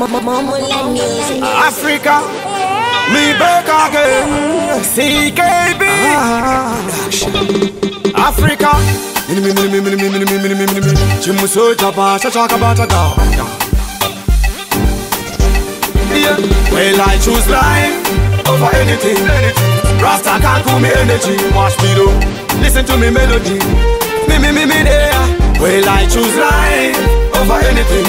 Mamaland music. Africa, me back again. CKB. Africa. Chimuso Japa Shaka Bata. Well, I choose life over anything. Rasta can't cool me energy. Watch me do. Listen to me melody. Me there. Well, I choose life over anything.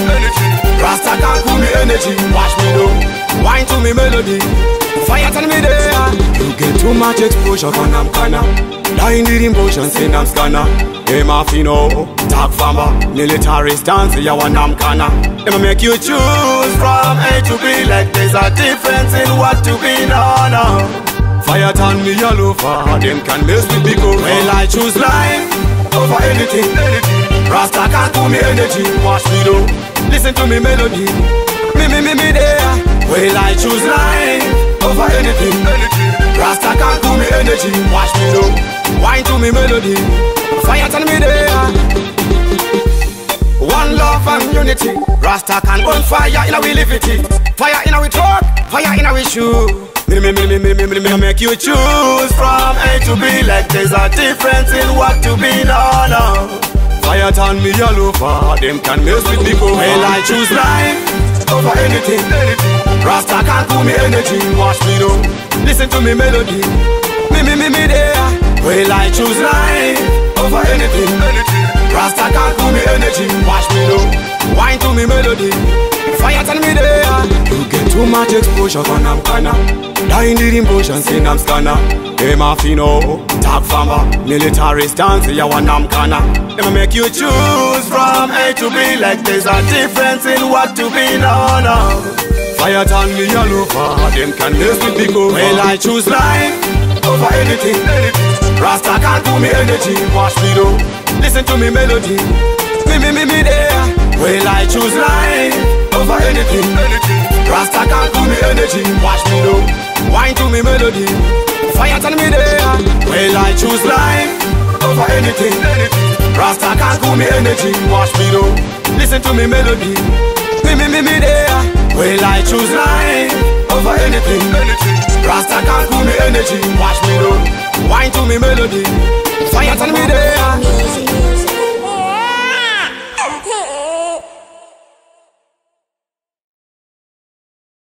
Rasta can't cool me energy. Watch me do. Wine to me melody. Fire tell me there. You get too much exposure when I'm kinda. Dying the emotion, saying I'm scanner. Hey, Mafino, talk farmer, military stance, yeah, when I'm kinda. I'ma make you choose from A to B, like there's a difference in what to be, no. Fire turn me yellow for them can mess with me go. Well, I choose life over anything. Rasta can't cool me energy, watch me do. Listen to me melody, me there. Well, I choose life over anything. Rasta can't cool me energy, watch me do. Wine to me melody, fire tell me there. One love and unity. Rasta can burn fire in our liberty. Fire in our talk, fire in our shoe. Me make you choose from A to B, like there's a difference in what to be, no. Fire turn me yellow for them can mess with me go. Well, I choose life over anything. Rasta can't cool me energy, watch me do. Listen to me melody, me there. Well, I choose life over anything. Rasta can't cool me energy, watch me do. Wine to me melody, fire tell me there. You get too much exposure when I'm kinda. Dying the emotion, saying I'm scanner. Hey, Mafino, talk farmer, military stance, yeah, when I'm kinda. I'ma make you choose from A to B, like there's a difference in what to be, no. Fire turn me yellow for them can mess with me go. Well, I choose life over anything. Rasta can't cool me energy, watch me do. Listen to me melody, me there. Well, I choose life over anything. Rasta can't cool me energy, watch me do. Wine to me melody, fire tell me there. Well, I choose life over anything. Rasta can't cool me energy, watch me do. Listen to me melody, me there. Well, I choose life over anything. Rasta can't cool me energy, watch me do. Wine to me melody, fire tell me there.